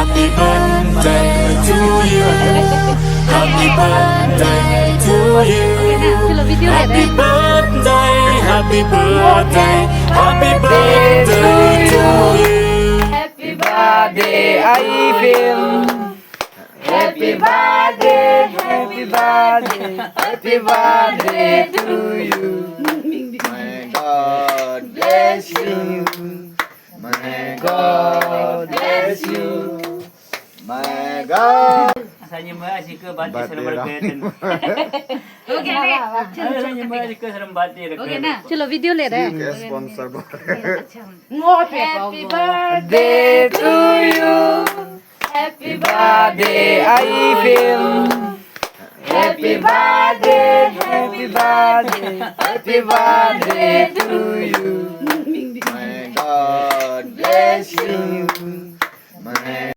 Happy birthday to you. Happy birthday to you. Happy birthday, happy birthday, happy birthday to you. Happy birthday, Aifil. Happy birthday, happy birthday, happy birthday to you. May God bless you. May God bless you. May God. Asalnya mbak asyik ke batik serem berkaitan. Okay Asalnya mbak asyik ke serem batik berkaitan. चलो video ले रहे हैं Sponsor ko. Happy Birthday to you. Happy birthday, Aifil. Happy birthday, happy birthday, happy birthday to you. May God bless you. May